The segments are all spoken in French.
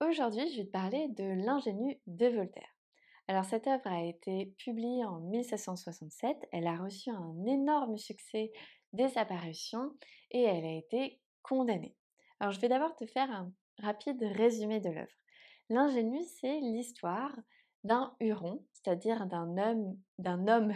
Aujourd'hui, je vais te parler de L'ingénu de Voltaire. Alors, cette œuvre a été publiée en 1767, elle a reçu un énorme succès dès sa parution et elle a été condamnée. Alors, je vais d'abord te faire un rapide résumé de l'œuvre. L'ingénu, c'est l'histoire d'un Huron, c'est-à-dire d'un homme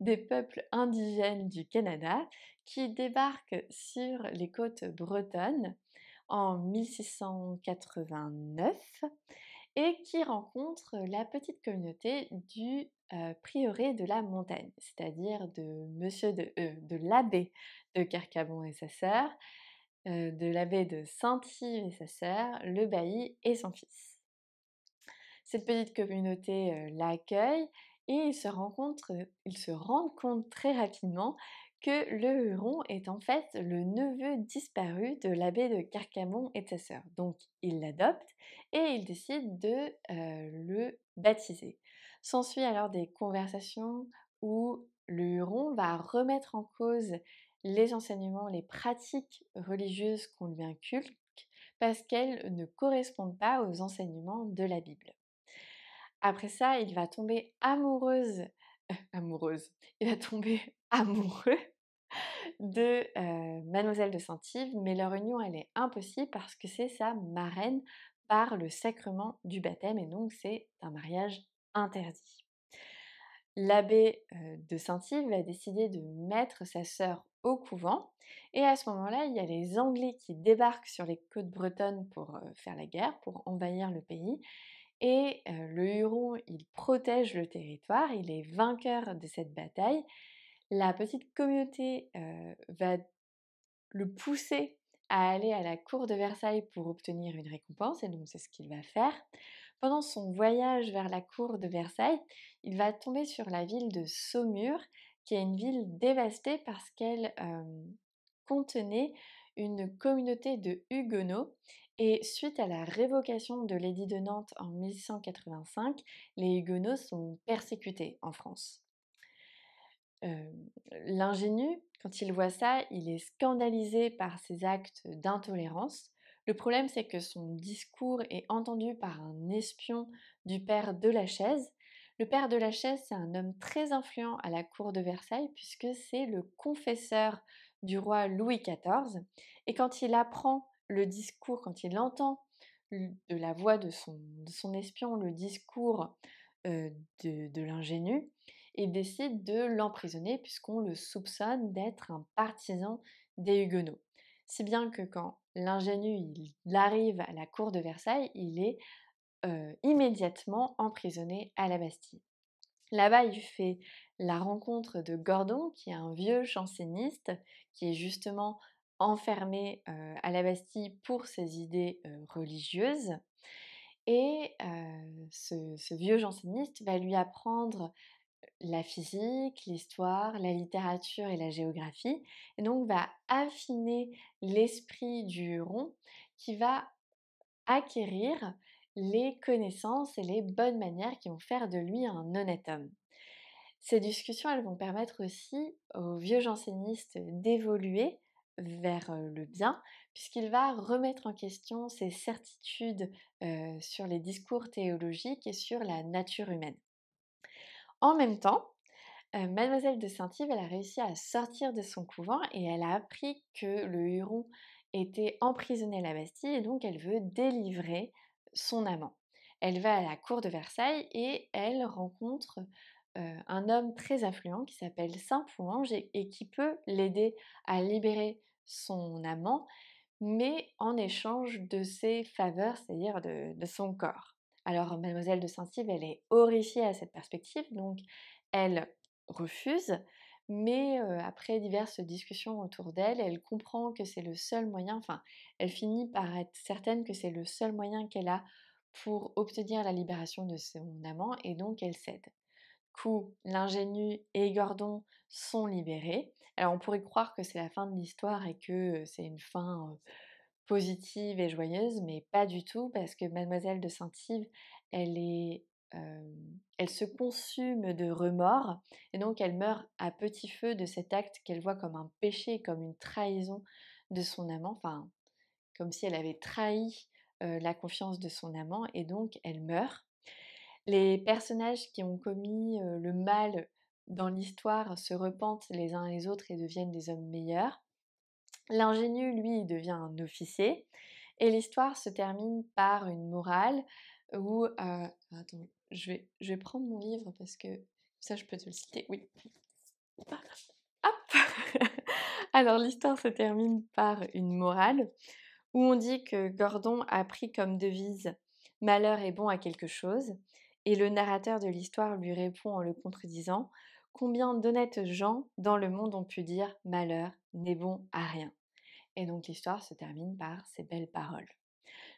des peuples indigènes du Canada qui débarque sur les côtes bretonnes en 1689 et qui rencontre la petite communauté du prieuré de la montagne, c'est-à-dire de l'abbé de Carcabon et sa sœur, de l'abbé de Saint-Yves et sa sœur, le bailli et son fils. Cette petite communauté l'accueille et ils se rendent compte très rapidement que le Huron est en fait le neveu disparu de l'abbé de Carcamon et de sa sœur. Donc ils l'adoptent et ils décident de le baptiser. S'ensuit alors des conversations où le Huron va remettre en cause les enseignements, les pratiques religieuses qu'on lui inculque parce qu'elles ne correspondent pas aux enseignements de la Bible. Après ça, il va tomber amoureuse, il va tomber amoureux de Mademoiselle de Saint-Yves, mais leur union, elle est impossible parce que c'est sa marraine par le sacrement du baptême et donc c'est un mariage interdit. L'abbé de Saint-Yves va décider de mettre sa sœur au couvent et à ce moment-là, il y a les Anglais qui débarquent sur les côtes bretonnes pour faire la guerre, pour envahir le pays et le Huron, il protège le territoire, il est vainqueur de cette bataille. La petite communauté, va le pousser à aller à la cour de Versailles pour obtenir une récompense et donc c'est ce qu'il va faire. Pendant son voyage vers la cour de Versailles, il va tomber sur la ville de Saumur, qui est une ville dévastée parce qu'elle, contenait une communauté de huguenots et suite à la révocation de l'édit de Nantes en 1185, les huguenots sont persécutés en France. L'ingénu, quand il voit ça, il est scandalisé par ces actes d'intolérance. Le problème, c'est que son discours est entendu par un espion du père de Lachaise. Le père de Lachaise, c'est un homme très influent à la cour de Versailles puisque c'est le confesseur du roi Louis XIV. Et quand il apprend le discours, quand il entend de la voix de son espion le discours de l'ingénu, il décide de l'emprisonner puisqu'on le soupçonne d'être un partisan des Huguenots. Si bien que quand l'ingénu il arrive à la cour de Versailles, il est immédiatement emprisonné à la Bastille. Là-bas, il fait la rencontre de Gordon, qui est un vieux janséniste, qui est justement enfermé à la Bastille pour ses idées religieuses. Et ce vieux janséniste va lui apprendre la physique, l'histoire, la littérature et la géographie, et donc va affiner l'esprit du Huron qui va acquérir les connaissances et les bonnes manières qui vont faire de lui un honnête homme. Ces discussions, elles vont permettre aussi au vieux janséniste d'évoluer vers le bien, puisqu'il va remettre en question ses certitudes sur les discours théologiques et sur la nature humaine. En même temps, Mademoiselle de Saint-Yves, elle a réussi à sortir de son couvent et elle a appris que le Huron était emprisonné à la Bastille et donc elle veut délivrer son amant. Elle va à la cour de Versailles et elle rencontre un homme très influent qui s'appelle Saint-Pouange et qui peut l'aider à libérer son amant, mais en échange de ses faveurs, c'est-à-dire de son corps. Alors Mademoiselle de Saint-Yves, elle est horrifiée à cette perspective, donc elle refuse, mais après diverses discussions autour d'elle, elle comprend que c'est le seul moyen, enfin, elle finit par être certaine que c'est le seul moyen qu'elle a pour obtenir la libération de son amant, et donc elle cède. Coup, l'ingénu et Gordon sont libérés. Alors on pourrait croire que c'est la fin de l'histoire et que c'est une fin positive et joyeuse, mais pas du tout parce que Mademoiselle de Saint-Yves, elle est, elle se consume de remords et donc elle meurt à petit feu de cet acte qu'elle voit comme un péché, comme une trahison de son amant, enfin comme si elle avait trahi, la confiance de son amant et donc elle meurt. Les personnages qui ont commis, le mal dans l'histoire se repentent les uns les autres et deviennent des hommes meilleurs. L'ingénu, lui, il devient un officier et l'histoire se termine par une morale où, attends, je vais prendre mon livre parce que ça je peux te le citer, oui. Hop! Alors l'histoire se termine par une morale où on dit que Gordon a pris comme devise «Malheur est bon à quelque chose» et le narrateur de l'histoire lui répond en le contredisant: «Combien d'honnêtes gens dans le monde ont pu dire: "Malheur n'est bon à rien"?» Et donc l'histoire se termine par ces belles paroles.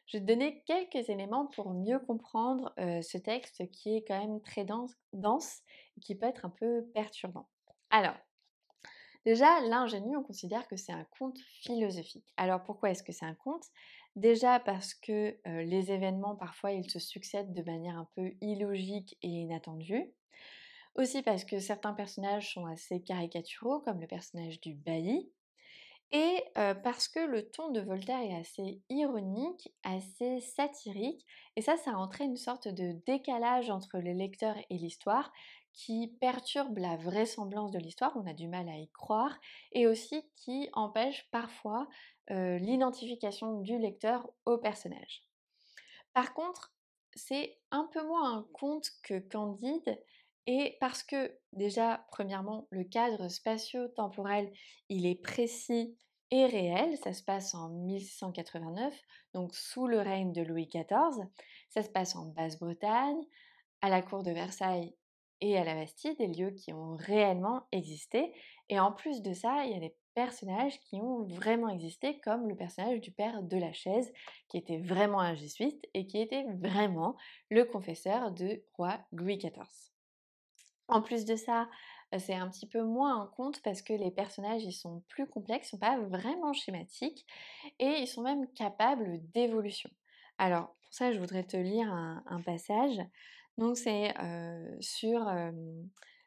Je vais te donner quelques éléments pour mieux comprendre, ce texte qui est quand même très dense et qui peut être un peu perturbant. Alors, déjà, l'ingénu, on considère que c'est un conte philosophique. Alors pourquoi est-ce que c'est un conte? Déjà parce que, les événements parfois ils se succèdent de manière un peu illogique et inattendue. Aussi parce que certains personnages sont assez caricaturaux, comme le personnage du bailli. Et parce que le ton de Voltaire est assez ironique, assez satirique et ça entraîne une sorte de décalage entre le lecteur et l'histoire qui perturbe la vraisemblance de l'histoire, on a du mal à y croire et aussi qui empêche parfois, l'identification du lecteur au personnage. Par contre, c'est un peu moins un conte que Candide et parce que déjà, premièrement, le cadre spatio-temporel, il est précis et réel. Ça se passe en 1689, donc sous le règne de Louis XIV. Ça se passe en Basse-Bretagne, à la cour de Versailles et à la Bastille, des lieux qui ont réellement existé. Et en plus de ça, il y a des personnages qui ont vraiment existé, comme le personnage du père de la Chaise, qui était vraiment un jésuite et qui était vraiment le confesseur du roi Louis XIV. En plus de ça, c'est un petit peu moins un conte parce que les personnages, ils sont plus complexes, ils sont pas vraiment schématiques et ils sont même capables d'évolution. Alors pour ça, je voudrais te lire un passage. Donc c'est, sur,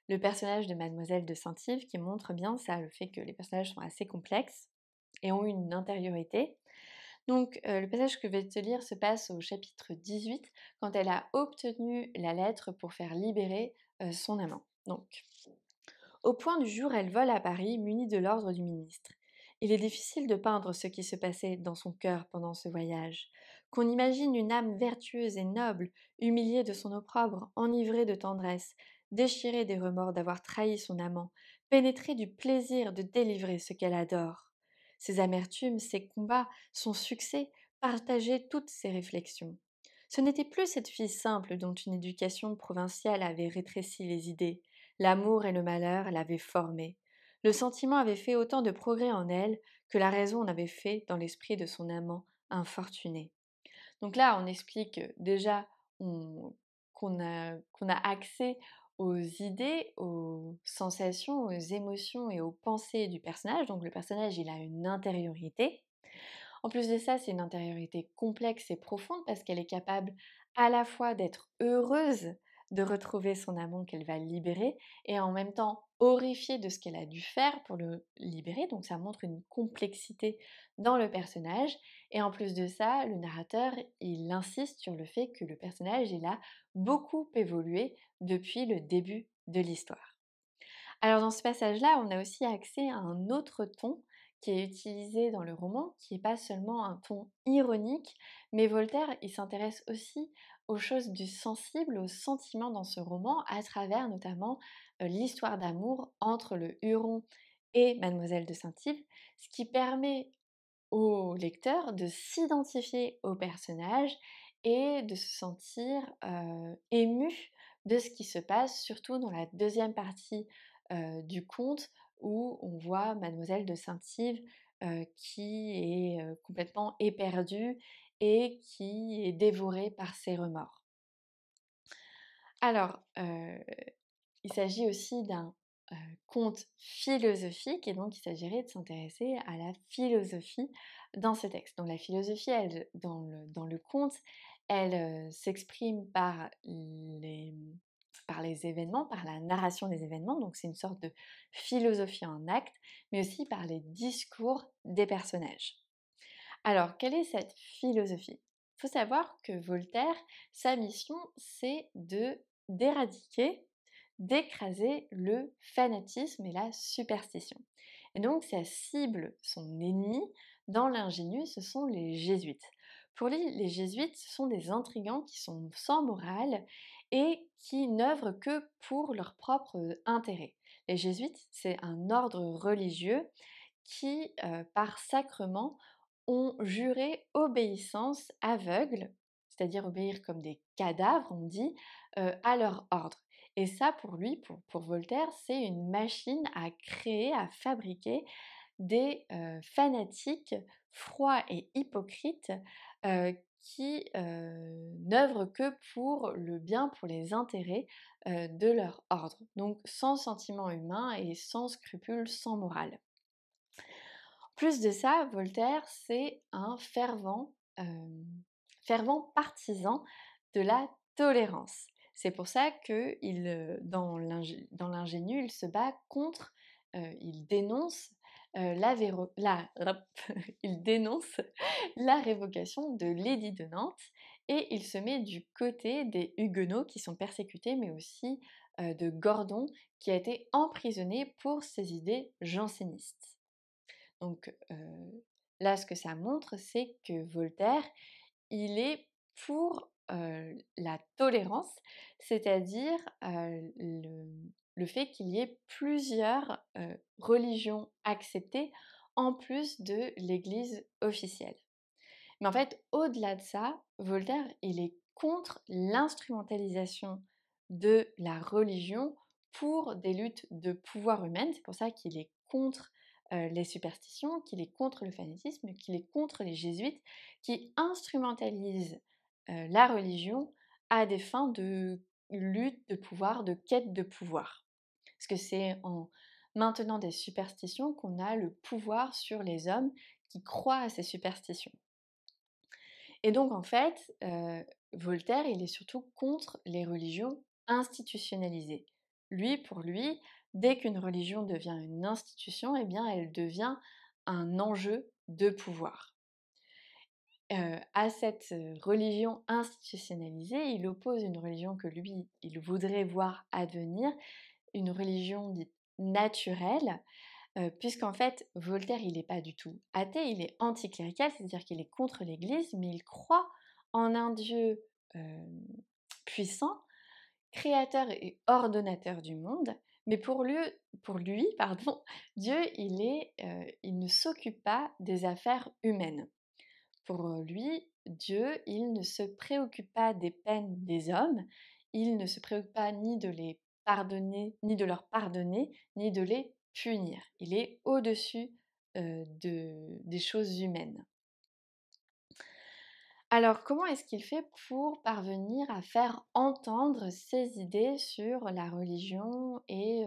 le personnage de Mademoiselle de Saint-Yves qui montre bien ça, le fait que les personnages sont assez complexes et ont une intériorité. Donc, le passage que je vais te lire se passe au chapitre 18, quand elle a obtenu la lettre pour faire libérer, son amant. Donc: «Au point du jour, elle vole à Paris, munie de l'ordre du ministre. Il est difficile de peindre ce qui se passait dans son cœur pendant ce voyage. Qu'on imagine une âme vertueuse et noble, humiliée de son opprobre, enivrée de tendresse, déchirée des remords d'avoir trahi son amant, pénétrée du plaisir de délivrer ce qu'elle adore. Ses amertumes, ses combats, son succès, partageaient toutes ses réflexions. Ce n'était plus cette fille simple dont une éducation provinciale avait rétréci les idées. L'amour et le malheur l'avaient formée. Le sentiment avait fait autant de progrès en elle que la raison en avait fait dans l'esprit de son amant infortuné. Donc là, on explique déjà qu'on a accès aux idées, aux sensations, aux émotions et aux pensées du personnage. Donc le personnage, il a une intériorité. En plus de ça, c'est une intériorité complexe et profonde parce qu'elle est capable à la fois d'être heureuse de retrouver son amant qu'elle va libérer et en même temps horrifiée de ce qu'elle a dû faire pour le libérer. Donc ça montre une complexité dans le personnage. Et en plus de ça, le narrateur, il insiste sur le fait que le personnage, il a beaucoup évolué depuis le début de l'histoire. Alors dans ce passage-là, on a aussi accès à un autre ton qui est utilisé dans le roman, qui n'est pas seulement un ton ironique, mais Voltaire, il s'intéresse aussi aux choses du sensible, aux sentiments dans ce roman, à travers notamment l'histoire d'amour entre le Huron et Mademoiselle de Saint-Yves, ce qui permet au lecteur de s'identifier au personnage et de se sentir ému de ce qui se passe, surtout dans la deuxième partie du conte où on voit Mademoiselle de Saint-Yves qui est complètement éperdue et qui est dévorée par ses remords. Alors, il s'agit aussi d'un conte philosophique et donc il s'agirait de s'intéresser à la philosophie dans ce texte. Donc la philosophie, elle, dans le conte, elle s'exprime par les événements, par la narration des événements, donc c'est une sorte de philosophie en acte, mais aussi par les discours des personnages. Alors, quelle est cette philosophie? faut savoir que Voltaire, sa mission, c'est d'éradiquer, d'écraser le fanatisme et la superstition. Et donc sa cible, son ennemi dans l'ingénu, ce sont les jésuites. Pour lui, les jésuites, ce sont des intrigants qui sont sans morale et qui n'œuvrent que pour leur propre intérêt. Les jésuites, c'est un ordre religieux qui, par sacrement, ont juré obéissance aveugle, c'est-à-dire obéir comme des cadavres, on dit, à leur ordre. Et ça, pour lui, pour Voltaire, c'est une machine à créer, à fabriquer des fanatiques froids et hypocrites qui n'œuvrent que pour le bien, pour les intérêts de leur ordre. Donc sans sentiment humain et sans scrupules, sans morale. Plus de ça, Voltaire, c'est un fervent partisan de la tolérance. C'est pour ça que dans l'ingénu, il se bat contre, il dénonce il dénonce la révocation de l'édit de Nantes et il se met du côté des Huguenots qui sont persécutés, mais aussi de Gordon qui a été emprisonné pour ses idées jansénistes. Donc là, ce que ça montre, c'est que Voltaire, il est pour la tolérance, c'est-à-dire le fait qu'il y ait plusieurs religions acceptées en plus de l'Église officielle. Mais en fait, au-delà de ça, Voltaire, il est contre l'instrumentalisation de la religion pour des luttes de pouvoir humaine. C'est pour ça qu'il est contre les superstitions, qu'il est contre le fanatisme, qu'il est contre les jésuites, qui instrumentalisent la religion à des fins de lutte de pouvoir, de quête de pouvoir. Parce que c'est en maintenant des superstitions qu'on a le pouvoir sur les hommes qui croient à ces superstitions. Et donc en fait, Voltaire, il est surtout contre les religions institutionnalisées. Lui, pour lui, dès qu'une religion devient une institution, eh bien elle devient un enjeu de pouvoir. À cette religion institutionnalisée, il oppose une religion que lui, il voudrait voir advenir, une religion dite naturelle, puisqu'en fait, Voltaire, il n'est pas du tout athée, il est anticlérical, c'est-à-dire qu'il est contre l'Église, mais il croit en un Dieu puissant, créateur et ordonnateur du monde. Mais pour lui, pardon, Dieu, il ne s'occupe pas des affaires humaines. Pour lui, Dieu, il ne se préoccupe pas des peines des hommes, il ne se préoccupe pas ni de les pardonner, ni de leur pardonner, ni de les punir. Il est au-dessus des choses humaines. Alors, comment est-ce qu'il fait pour parvenir à faire entendre ses idées sur la religion et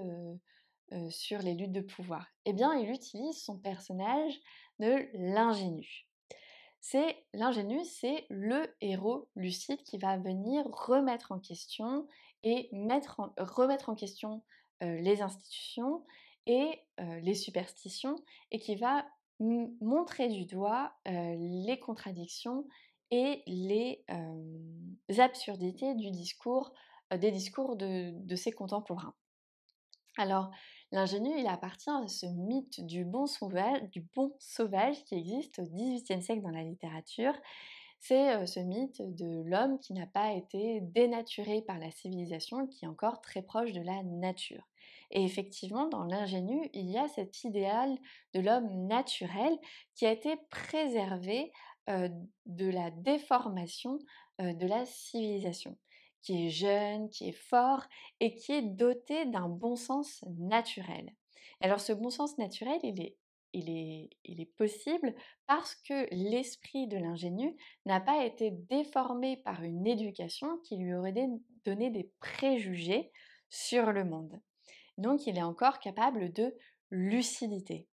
sur les luttes de pouvoir? Eh bien, il utilise son personnage de l'ingénu. L'ingénu, c'est le héros lucide qui va venir remettre en question et remettre en question les institutions et les superstitions et qui va montrer du doigt les contradictions et les absurdités des discours de ses contemporains. Alors, l'ingénu, il appartient à ce mythe du bon sauvage qui existe au XVIIIe siècle dans la littérature. C'est ce mythe de l'homme qui n'a pas été dénaturé par la civilisation, qui est encore très proche de la nature. Et effectivement, dans l'ingénu, il y a cet idéal de l'homme naturel qui a été préservé euh, de la déformation de la civilisation, qui est jeune, qui est fort et qui est doté d'un bon sens naturel. Alors ce bon sens naturel, il est possible parce que l'esprit de l'ingénu n'a pas été déformé par une éducation qui lui aurait donné des préjugés sur le monde. Donc il est encore capable de lucidité.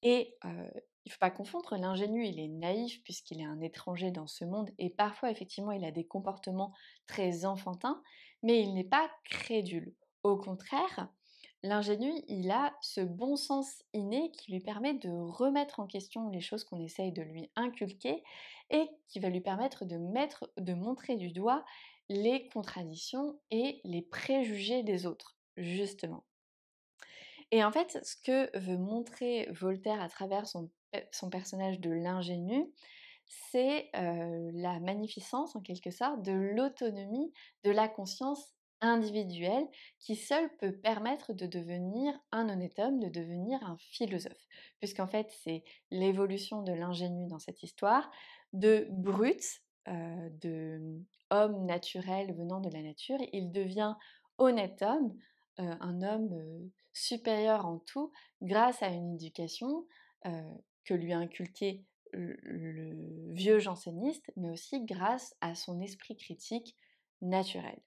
Et il ne faut pas confondre, l'ingénu, il est naïf puisqu'il est un étranger dans ce monde et parfois effectivement il a des comportements très enfantins, mais il n'est pas crédule. Au contraire, L'ingénu, il a ce bon sens inné qui lui permet de remettre en question les choses qu'on essaye de lui inculquer et qui va lui permettre de montrer du doigt les contradictions et les préjugés des autres, justement. Et en fait, ce que veut montrer Voltaire à travers son personnage de l'ingénu, c'est la magnificence, en quelque sorte, de l'autonomie de la conscience individuelle qui seule peut permettre de devenir un honnête homme, de devenir un philosophe. Puisqu'en fait, c'est l'évolution de l'ingénu dans cette histoire, de brute, de homme naturel venant de la nature, il devient honnête homme, un homme supérieur en tout, grâce à une éducation que lui a inculquée le vieux janséniste, mais aussi grâce à son esprit critique naturel.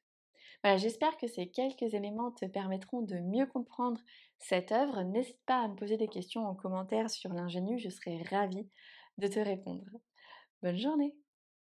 Voilà, j'espère que ces quelques éléments te permettront de mieux comprendre cette œuvre. N'hésite pas à me poser des questions en commentaire sur l'ingénu, je serai ravie de te répondre. Bonne journée!